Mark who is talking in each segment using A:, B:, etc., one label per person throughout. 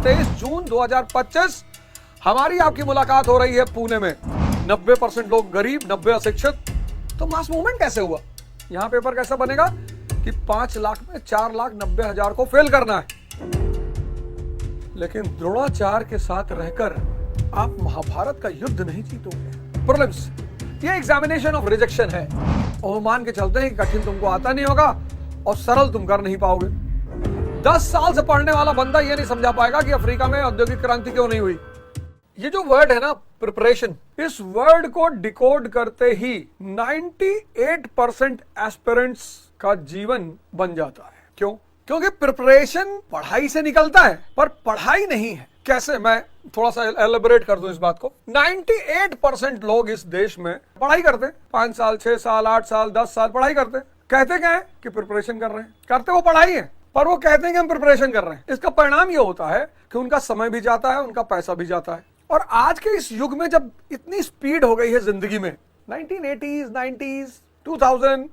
A: 23 जून 2025 हमारी आपकी मुलाकात हो रही है पुणे में। 90% लोग गरीब, 90 अशिक्षित। तो मास मूवमेंट कैसे हुआ? यहां पेपर कैसा बनेगा कि 5 लाख में 4,90,000 को फेल करना है, लेकिन द्रोणाचार्य के साथ रहकर आप महाभारत का युद्ध नहीं जीतोगे। प्रीलिम्स ये एग्जामिनेशन ऑफ रिजेक्शन है। और मान के चलते हैं कि कठिन तुमको आता नहीं होगा और सरल तुम कर नहीं पाओगे। 10 साल से पढ़ने वाला बंदा ये नहीं समझा पाएगा कि अफ्रीका में औद्योगिक क्रांति क्यों नहीं हुई। ये जो वर्ड है ना प्रिपरेशन, इस वर्ड को डिकोड करते ही 98% एस्पिरेंट्स का जीवन बन जाता है। क्यों? क्योंकि प्रिपरेशन पढ़ाई से निकलता है, पर पढ़ाई नहीं है। कैसे? मैं थोड़ा सा एलेबोरेट कर दूं इस बात को। 98% लोग इस देश में पढ़ाई करते हैं, 5 साल, 6 साल, 8 साल, 10 साल पढ़ाई करते हैं। कहते क्या है कि प्रिपरेशन कर रहे हैं, करते वो पढ़ाई है, पर वो कहते हैं कि हम प्रिपरेशन कर रहे हैं। इसका परिणाम ये होता है कि उनका समय भी जाता है, उनका पैसा भी जाता है। और आज के इस युग में जब इतनी स्पीड हो गई है जिंदगी में, 1980s, 90s, 2000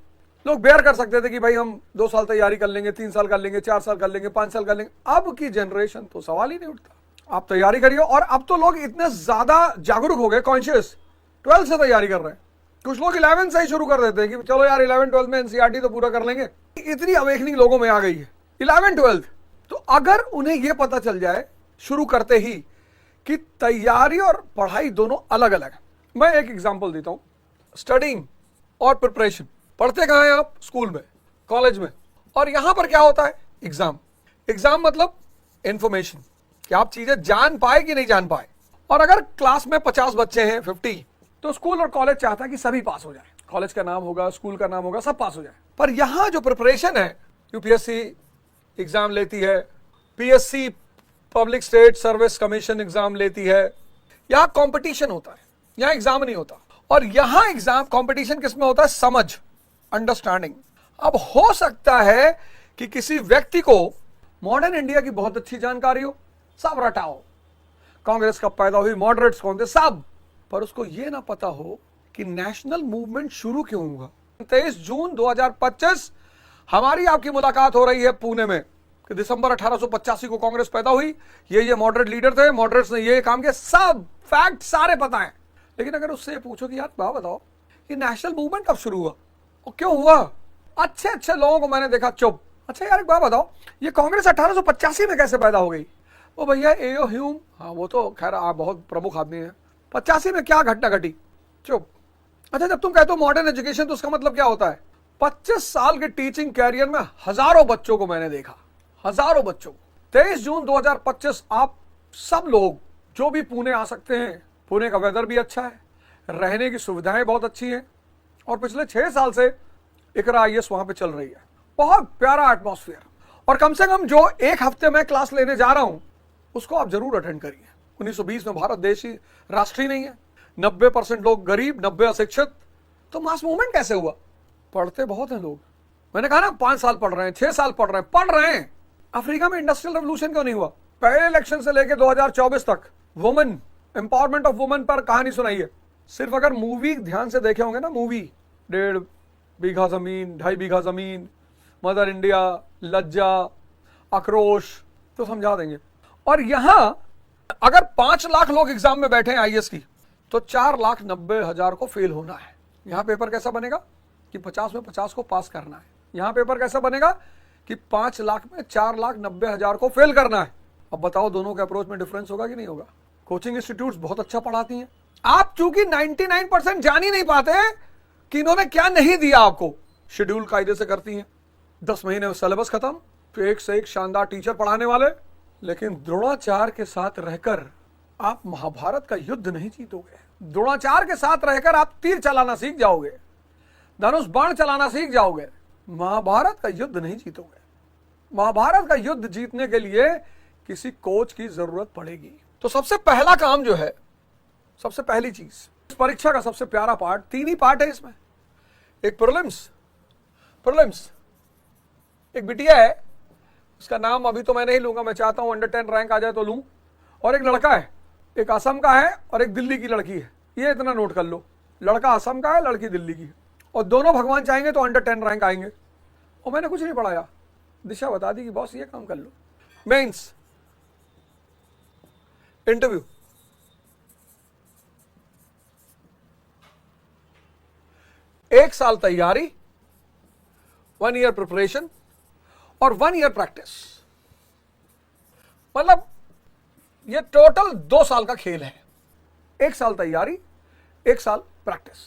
A: लोग बेयर कर सकते थे कि भाई हम 2 साल तैयारी कर लेंगे, 3 साल कर लेंगे, 4 साल कर लेंगे, 5 साल कर लेंगे। अब की जनरेशन तो सवाल ही नहीं उठता। आप तैयारी करिए। और अब तो लोग इतने ज्यादा जागरूक हो गए, कॉन्शियस, 12th से तैयारी कर रहे हैं। कुछ लोग 11th से ही शुरू कर देते हैं कि चलो यार 11th 12th में एनसीईआरटी तो पूरा कर लेंगे। इतनी अवेकनिंग लोगों में आ गई है 11th 12th। तो अगर उन्हें यह पता चल जाए शुरू करते ही कि तैयारी और पढ़ाई दोनों अलग अलग है। मैं एक एग्जांपल देता हूं। स्टडिंग और प्रिपरेशन, पढ़ते कहां हैं आप? स्कूल में, कॉलेज में। और यहां पर क्या होता है? एग्जाम। एग्जाम मतलब इंफॉर्मेशन, कि आप चीजें जान पाए कि नहीं जान पाए। और अगर क्लास में 50 बच्चे हैं, 50, तो स्कूल और कॉलेज चाहता है कि सभी पास हो जाए। कॉलेज का नाम होगा, स्कूल का नाम होगा, सब पास हो जाए। पर यहां जो प्रिपरेशन है, यूपीएससी एग्जाम लेती है, PSC public state service commission exam लेती है। यहां कंपटीशन होता है, यहां एग्जाम नहीं होता। और यहां एग्जाम कंपटीशन किसमें होता है? समझ, अंडरस्टैंडिंग। अब हो सकता है कि किसी व्यक्ति को मॉडर्न इंडिया की बहुत अच्छी जानकारी हो, सब रटा हो, कांग्रेस कब पैदा हुई, मॉडरेट्स कौन थे, सब, पर उसको यह ना पता हो कि नेशनल मूवमेंट शुरू क्यों हुआ। 23 जून 2025 हमारी आपकी मुलाकात हो रही है पुणे में कि दिसंबर 1885 को कांग्रेस पैदा हुई। ये मॉडरेट लीडर थे, मॉडरेट्स ने ये काम किया, सब फैक्ट सारे पता है। लेकिन अगर उससे पूछो कि यार बात बताओ ये नेशनल मूवमेंट कब शुरू हुआ और क्यों हुआ, अच्छे लोगों को मैंने देखा चुप। अच्छा यार एक बात बताओ, ये कांग्रेस 1885 में कैसे पैदा हो गई? वो भैया एओ ह्यूम, हाँ वो तो खैर आप बहुत प्रमुख आदमी है, 85 में क्या घटना घटी? चुप। अच्छा जब तुम कहते हो मॉडर्न एजुकेशन, तो उसका मतलब क्या होता है? 25 साल के टीचिंग कैरियर में हजारों बच्चों को मैंने देखा, हजारों बच्चों को। 23 जून 2025 आप सब लोग जो भी पुणे आ सकते हैं, पुणे का वेदर भी अच्छा है, रहने की सुविधाएं बहुत अच्छी हैं, और पिछले 6 साल से इकरा आईएएस वहां पे चल रही है। बहुत प्यारा एटमॉस्फेयर। और कम से कम जो एक हफ्ते में क्लास लेने जा रहा हूं उसको आप जरूर अटेंड करिए। 1920 में भारत देश ही राष्ट्रीय नहीं है, 90% लोग गरीब, 90 अशिक्षित। तो मास मूवमेंट कैसे हुआ? पढ़ते बहुत हैं लोग। मैंने कहा ना 5 साल पढ़ रहे हैं, 6 साल पढ़ रहे हैं। अफ्रीका में इंडस्ट्रियल रेवोल्यूशन क्यों नहीं हुआ? पहले इलेक्शन से लेकर 2024 तक वुमेन एम्पावरमेंट ऑफ वुमेन पर कहानी सुनाई है। सिर्फ अगर मूवी ध्यान से देखे होंगे ना, मूवी 1.5 बीघा जमीन, 2.5 बीघा जमीन, मदर इंडिया, लज्जा, आक्रोश, तो समझा देंगे। और यहां अगर 5 लाख लोग एग्जाम में बैठे हैं आईएएस की, तो 4,90,000 को फेल होना है। यहां पेपर कैसा बनेगा कि 50 में 50 को पास करना है। यहां पेपर कैसा बनेगा कि 5 लाख में 4,90,000 को फेल करना है। अब बताओ दोनों के अप्रोच में डिफरेंस होगा कि नहीं होगा? कोचिंग इंस्टीट्यूट्स बहुत अच्छा पढ़ाती हैं। आप चूंकि 99% जान ही नहीं पाते कि इन्होंने क्या नहीं दिया आपको। शेड्यूल कायदे से करती हैं, 10 महीने में सिलेबस खत्म, तो एक से एक शानदार टीचर पढ़ाने वाले। लेकिन द्रोणाचार्य के साथ रहकर आप महाभारत का युद्ध नहीं जीतोगे। द्रोणाचार्य के साथ रहकर आप तीर चलाना सीख जाओगे, धनुष बाण चलाना सीख जाओगे, महाभारत का युद्ध नहीं जीतोगे। महाभारत का युद्ध जीतने के लिए किसी कोच की जरूरत पड़ेगी। तो सबसे पहला काम जो है, सबसे पहली चीज, इस परीक्षा का सबसे प्यारा पार्ट, 3 ही पार्ट है इसमें। एक प्रीलिम्स, एक बिटिया है, उसका नाम अभी तो मैं नहीं लूंगा, मैं चाहता हूं अंडर 10 रैंक आ जाए तो लूं। और एक लड़का है, एक असम का है और एक दिल्ली की लड़की है। ये इतना नोट कर लो, लड़का असम का है, लड़की दिल्ली की है, और दोनों भगवान चाहेंगे तो अंडर 10 रैंक आएंगे। और मैंने कुछ नहीं पढ़ाया, दिशा बता दी कि बॉस ये काम कर लो। मेंस इंटरव्यू, एक साल तैयारी, 1 ईयर प्रिपरेशन और 1 ईयर प्रैक्टिस, मतलब ये टोटल 2 साल का खेल है। 1 साल तैयारी, 1 साल प्रैक्टिस,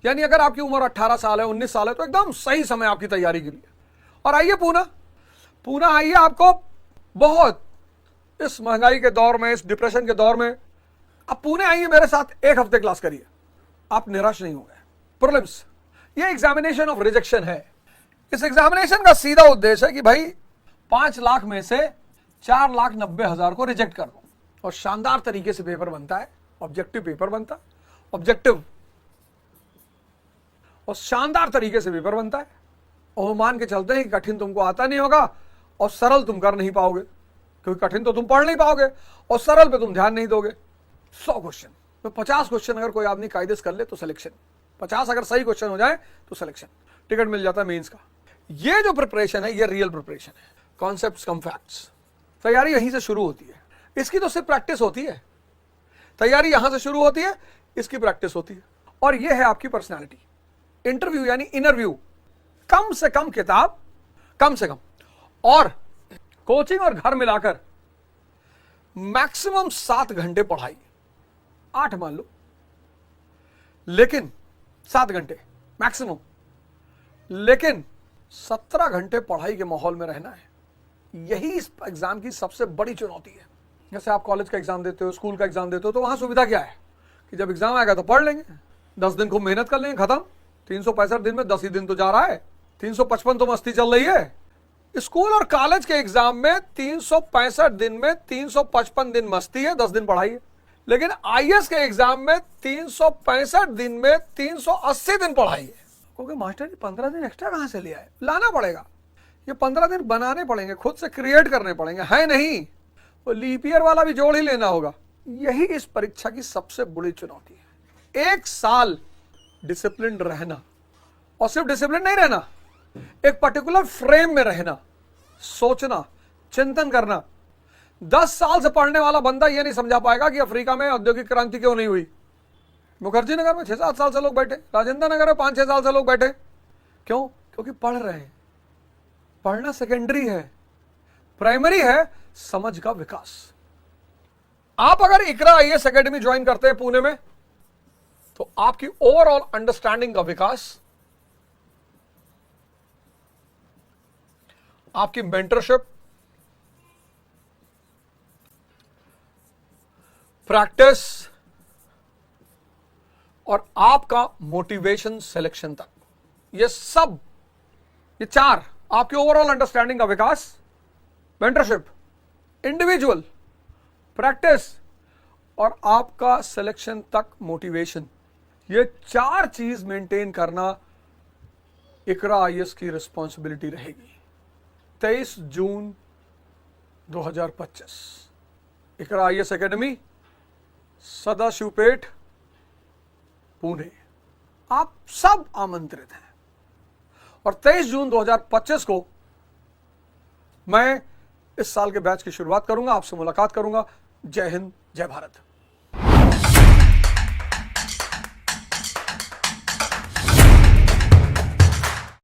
A: यानी अगर आपकी उम्र 18 साल है, 19 साल है, तो एकदम सही समय आपकी तैयारी के लिए। और आइए पूना आइए, आपको बहुत इस महंगाई के दौर में, इस डिप्रेशन के दौर में, आप पुणे आइए, मेरे साथ 1 हफ्ते क्लास करिए, आप निराश नहीं होंगे। प्रीलिम्स ये एग्जामिनेशन ऑफ रिजेक्शन है। इस एग्जामिनेशन का सीधा उद्देश्य है कि भाई 5 लाख में से 4,90,000 को रिजेक्ट कर दो, और शानदार तरीके से पेपर बनता है, ऑब्जेक्टिव पेपर बनता है, ऑब्जेक्टिव और शानदार तरीके से पेपर बनता है। और मान के चलते हैं कि कठिन तुमको आता नहीं होगा और सरल तुम कर नहीं पाओगे, क्योंकि कठिन तो तुम पढ़ नहीं पाओगे और सरल पे तुम ध्यान नहीं दोगे। 100 क्वेश्चन तो 50 क्वेश्चन अगर कोई आदमी कायदे से कर ले तो सिलेक्शन, 50 अगर सही क्वेश्चन हो जाए तो सिलेक्शन, टिकट मिल जाता है मेंस का। ये जो प्रिपरेशन है ये रियल प्रिपरेशन है, कॉन्सेप्ट्स कम फैक्ट्स। तैयारी यहीं से शुरू होती है, इसकी तो सिर्फ प्रैक्टिस होती है। तैयारी यहां से शुरू होती है, इसकी प्रैक्टिस होती है। और ये है आपकी पर्सनालिटी। इंटरव्यू यानी इंटरव्यू, कम से कम किताब, कम से कम, और कोचिंग और घर मिलाकर मैक्सिमम 7 घंटे पढ़ाई, 8 मान लो, लेकिन 7 घंटे मैक्सिमम, लेकिन 17 घंटे पढ़ाई के माहौल में रहना है। यही इस एग्जाम की सबसे बड़ी चुनौती है। जैसे आप कॉलेज का एग्जाम देते हो, स्कूल का एग्जाम देते हो, तो वहां सुविधा क्या है कि जब एग्जाम आएगा तो पढ़ लेंगे, 10 दिन खूब मेहनत कर लेंगे, खत्म। 365 दिन में 10 ही दिन तो जा रहा है, 355 तो मस्ती चल रही है। स्कूल और कॉलेज के एग्जाम में 365 दिन में 355 दिन मस्ती है, 10 दिन पढ़ाई है। लेकिन आईएएस के एग्जाम में 365 दिन में 380 दिन पढ़ाई है। क्योंकि मास्टर जी 15 दिन एक्स्ट्रा कहां से ले आए? लाना पड़ेगा, ये 15 दिन बनाने पड़ेंगे, खुद से क्रिएट करने पड़ेंगे, है नहीं, वो लीप ईयर वाला भी जोड़ ही लेना होगा। यही इस परीक्षा की सबसे बड़ी चुनौती है। 1 साल डिसिप्लिन रहना, और सिर्फ डिसिप्लिन नहीं रहना, एक पर्टिकुलर फ्रेम में रहना, सोचना, चिंतन करना। 10 साल से पढ़ने वाला बंदा यह नहीं समझा पाएगा कि अफ्रीका में औद्योगिक क्रांति क्यों नहीं हुई। मुखर्जी नगर में 6-7 साल से लोग बैठे, राजेंद्र नगर में 5-6 साल से लोग बैठे, क्यों? क्योंकि पढ़ रहे हैं। पढ़ना सेकेंडरी है, प्राइमरी है समझ का विकास। आप अगर इकरा आईएएस एकेडमी ज्वाइन करते हैं पुणे में, तो आपकी ओवरऑल अंडरस्टैंडिंग का विकास, आपकी मेंटरशिप, प्रैक्टिस और आपका मोटिवेशन सिलेक्शन तक, ये सब, ये 4 आपकी ओवरऑल अंडरस्टैंडिंग का विकास, मेंटरशिप, इंडिविजुअल, प्रैक्टिस और आपका सिलेक्शन तक मोटिवेशन, ये 4 चीज मेंटेन करना इकरा आईएएस की रिस्पॉन्सिबिलिटी रहेगी। 23 जून 2025 इकरा आईएएस एकेडमी, सदाशिवपेट, पुणे। आप सब आमंत्रित हैं। और 23 जून 2025 को मैं इस साल के बैच की शुरुआत करूंगा, आपसे मुलाकात करूंगा। जय हिंद, जय भारत।